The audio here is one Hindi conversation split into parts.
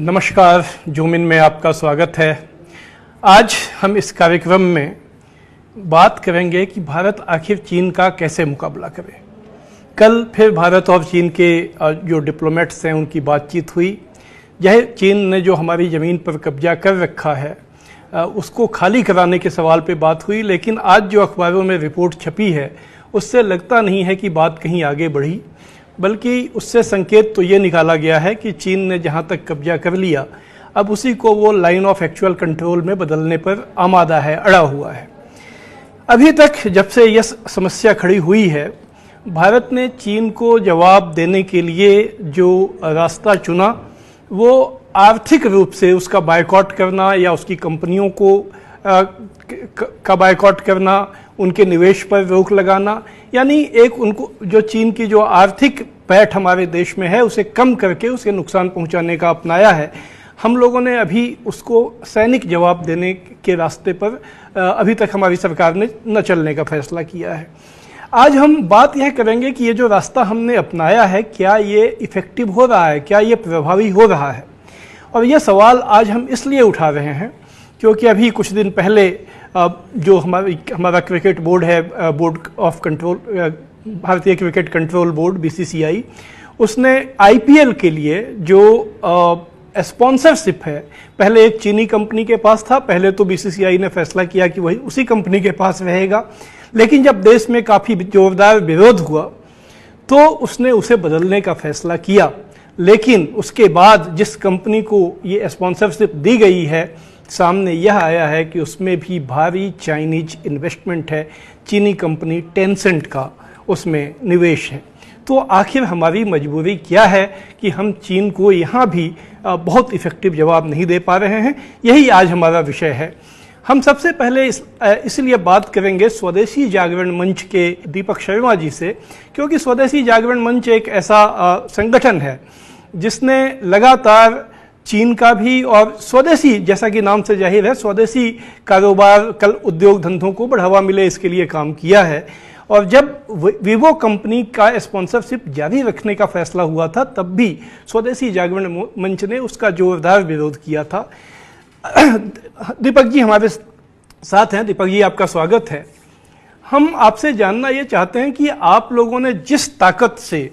नमस्कार, जूम इन में आपका स्वागत है। आज हम इस कार्यक्रम में बात करेंगे कि भारत आखिर चीन का कैसे मुकाबला करे। कल फिर भारत और चीन के जो डिप्लोमेट्स हैं उनकी बातचीत हुई। यह चीन ने जो हमारी ज़मीन पर कब्जा कर रखा है उसको खाली कराने के सवाल पे बात हुई, लेकिन आज जो अखबारों में रिपोर्ट छपी है उससे लगता नहीं है कि बात कहीं आगे बढ़ी, बल्कि उससे संकेत तो ये निकाला गया है कि चीन ने जहाँ तक कब्जा कर लिया अब उसी को वो लाइन ऑफ एक्चुअल कंट्रोल में बदलने पर आमादा है, अड़ा हुआ है। अभी तक जब से यह समस्या खड़ी हुई है, भारत ने चीन को जवाब देने के लिए जो रास्ता चुना वो आर्थिक रूप से उसका बायकॉट करना या उसकी कंपनियों को का बायकॉट करना, उनके निवेश पर रोक लगाना, यानी एक उनको जो चीन की जो आर्थिक पैठ हमारे देश में है उसे कम करके उसे नुकसान पहुंचाने का अपनाया है। हम लोगों ने अभी उसको सैनिक जवाब देने के रास्ते पर अभी तक हमारी सरकार ने न चलने का फैसला किया है। आज हम बात यह करेंगे कि ये जो रास्ता हमने अपनाया है क्या ये इफ़ेक्टिव हो रहा है, क्या ये प्रभावी हो रहा है। और ये सवाल आज हम इसलिए उठा रहे हैं क्योंकि अभी कुछ दिन पहले जो हमारा क्रिकेट बोर्ड है, बोर्ड ऑफ कंट्रोल, भारतीय क्रिकेट कंट्रोल बोर्ड BCCI, उसने IPL के लिए जो स्पॉन्सरशिप है पहले एक चीनी कंपनी के पास था। पहले तो BCCI ने फैसला किया कि वही उसी कंपनी के पास रहेगा, लेकिन जब देश में काफ़ी जोरदार विरोध हुआ तो उसने उसे बदलने का फैसला किया। लेकिन उसके बाद जिस कंपनी को ये स्पॉन्सरशिप दी गई है, सामने यह आया है कि उसमें भी भारी चाइनीज इन्वेस्टमेंट है। चीनी कंपनी टेंसेंट का उसमें निवेश है। तो आखिर हमारी मजबूरी क्या है कि हम चीन को यहाँ भी बहुत इफ़ेक्टिव जवाब नहीं दे पा रहे हैं। यही आज हमारा विषय है। हम सबसे पहले इसलिए बात करेंगे स्वदेशी जागरण मंच के दीपक शर्मा जी से, क्योंकि स्वदेशी जागरण मंच एक ऐसा संगठन है जिसने लगातार चीन का भी और स्वदेशी, जैसा कि नाम से जाहिर है, स्वदेशी कारोबार, कल उद्योग धंधों को बढ़ावा मिले इसके लिए काम किया है। और जब वीवो कंपनी का स्पॉन्सरशिप जारी रखने का फैसला हुआ था तब भी स्वदेशी जागरण मंच ने उसका जोरदार विरोध किया था। दीपक जी हमारे साथ हैं। दीपक जी, आपका स्वागत है। हम आपसे जानना ये चाहते हैं कि आप लोगों ने जिस ताकत से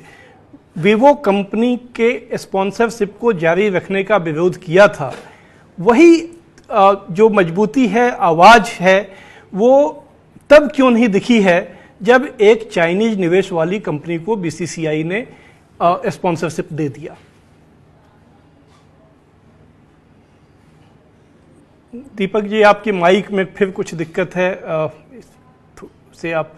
वीवो कंपनी के स्पॉन्सरशिप को जारी रखने का विरोध किया था, वही जो मजबूती है, आवाज़ है, वो तब क्यों नहीं दिखी है जब एक चाइनीज निवेश वाली कंपनी को BCCI ने स्पॉन्सरशिप दे दिया। दीपक जी, आपकी माइक में फिर कुछ दिक्कत है, से आप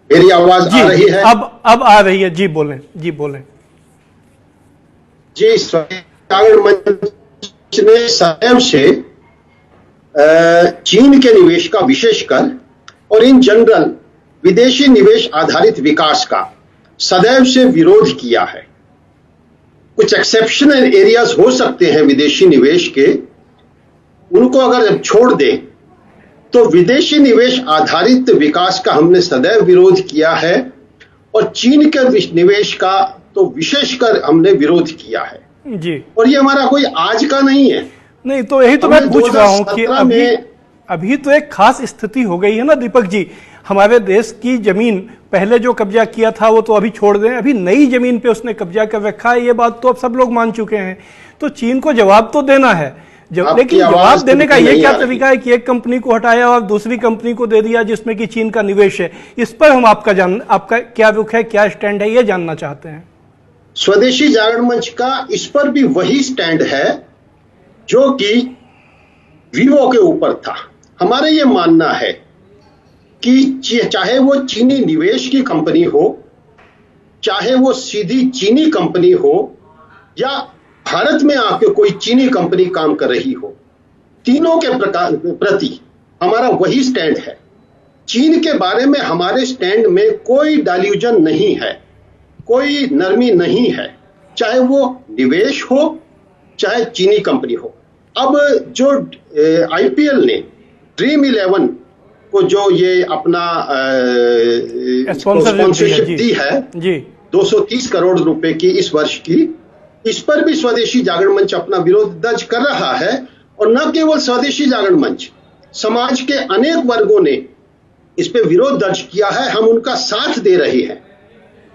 मेरी आवाज आ रही है? अब आ रही है जी, बोलें जी, बोलें जी। जागरण मंच ने सदैव से चीन के निवेश का, विशेषकर और इन जनरल विदेशी निवेश आधारित विकास का सदैव से विरोध किया है। कुछ एक्सेप्शनल एरियाज हो सकते हैं विदेशी निवेश के, उनको अगर छोड़ दें तो विदेशी निवेश आधारित विकास का हमने सदैव विरोध किया है और चीन के निवेश का तो विशेषकर हमने विरोध किया है जी। और ये हमारा कोई आज का नहीं है। नहीं, तो यही तो मैं पूछ रहा हूं कि अभी तो एक खास स्थिति हो गई है ना दीपक जी। हमारे देश की जमीन पहले जो कब्जा किया था वो तो अभी छोड़ दें, अभी नई जमीन पे उसने कब्जा कर रखा है। ये बात तो अब सब लोग मान चुके हैं। तो चीन को जवाब तो देना है, लेकिन जवाब देने का ये क्या तरीका है कि एक कंपनी को हटाया और दूसरी कंपनी को दे दिया जिसमें कि चीन का निवेश है। इस पर हम आपका क्या रुख है, क्या स्टैंड है, ये जानना चाहते हैं। स्वदेशी जागरण मंच का इस पर भी वही स्टैंड है जो कि वीवो के ऊपर था। हमारा ये मानना है कि चाहे वो चीनी निवेश की कंपनी हो, चाहे वो सीधी चीनी कंपनी हो, या भारत में आके कोई चीनी कंपनी काम कर रही हो, तीनों के प्रति हमारा वही स्टैंड है। चीन के बारे में हमारे स्टैंड में कोई डाइल्यूजन नहीं है, कोई नरमी नहीं है, चाहे वो निवेश हो चाहे चीनी कंपनी हो। अब जो IPL ने ड्रीम 11 को जो ये अपना स्पॉन्सरशिप दी है जी, 230 करोड़ रुपए की इस वर्ष की, इस पर भी स्वदेशी जागरण मंच अपना विरोध दर्ज कर रहा है। और न केवल स्वदेशी जागरण मंच, समाज के अनेक वर्गों ने इस पे विरोध दर्ज किया है। हम उनका साथ दे रहे हैं,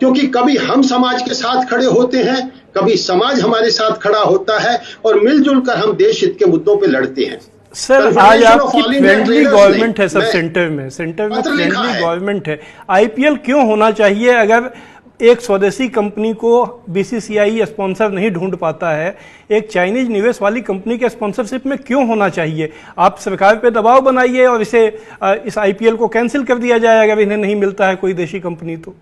क्योंकि कभी हम समाज के साथ खड़े होते हैं, कभी समाज हमारे साथ खड़ा होता है, और मिलजुल कर हम देश हित के मुद्दों पे लड़ते हैं। सर, आज आपकी फ्रेंडली गवर्नमेंट है, सब सेंटर में फ्रेंडली गवर्नमेंट है। आईपीएल क्यों होना चाहिए? अगर एक स्वदेशी कंपनी को बीसीसीआई स्पॉन्सर नहीं ढूंढ पाता है, एक चाइनीज निवेश वाली कंपनी के स्पॉन्सरशिप में क्यों होना चाहिए? आप सरकार पे दबाव बनाइए और इस आईपीएल को कैंसिल कर दिया जाए अगर इन्हें नहीं मिलता है कोई देशी कंपनी तो।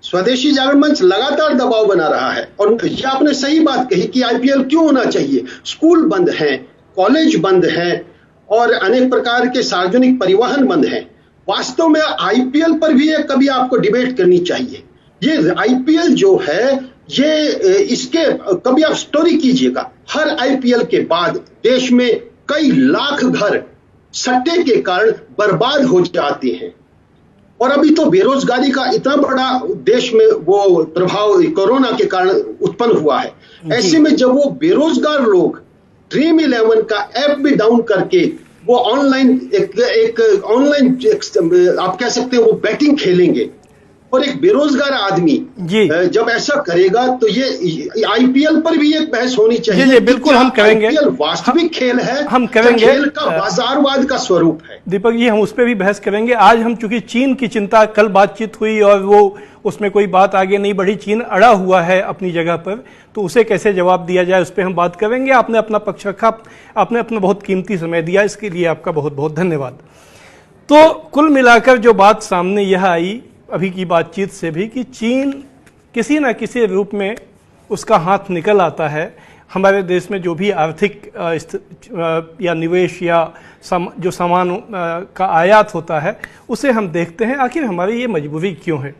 स्वदेशी जागरण मंच लगातार दबाव बना रहा है, और यह आपने सही बात कही कि आईपीएल क्यों होना चाहिए। स्कूल बंद हैं, कॉलेज बंद हैं, और अनेक प्रकार के सार्वजनिक परिवहन बंद हैं। वास्तव में आईपीएल पर भी एक कभी आपको डिबेट करनी चाहिए। ये आईपीएल जो है, ये इसके कभी आप स्टोरी कीजिएगा, हर आईपीएल के बाद देश में कई लाख घर सट्टे के कारण बर्बाद हो जाते हैं। और अभी तो बेरोजगारी का इतना बड़ा देश में वो प्रभाव कोरोना के कारण उत्पन्न हुआ है। ऐसे में जब वो बेरोजगार लोग ड्रीम 11 का ऐप भी डाउन करके वो ऑनलाइन ऑनलाइन आप कह सकते हैं वो बैटिंग खेलेंगे, और एक बेरोजगार आदमी जब ऐसा करेगा तो ये आईपीएल पर भी एक बहस होनी चाहिए। जी, बिल्कुल हम करेंगे। आईपीएल वास्तविक खेल है, हम करेंगे, खेल का बाजारवाद का स्वरूप है। दीपक जी, हम उस पर भी बहस करेंगे। आज हम चूंकि चीन की चिंता, कल बातचीत हुई और वो उसमें कोई बात आगे नहीं बढ़ी, चीन अड़ा हुआ है अपनी जगह पर, तो उसे कैसे जवाब दिया जाए उस पर हम बात करेंगे। आपने अपना पक्ष रखा, आपने अपना बहुत कीमती समय दिया, इसके लिए आपका बहुत बहुत धन्यवाद। तो कुल मिलाकर जो बात सामने यह आई अभी की बातचीत से भी कि चीन किसी न किसी रूप में उसका हाथ निकल आता है हमारे देश में जो भी आर्थिक या निवेश या जो सामान का आयात होता है, उसे हम देखते हैं। आखिर हमारी ये मजबूरी क्यों है?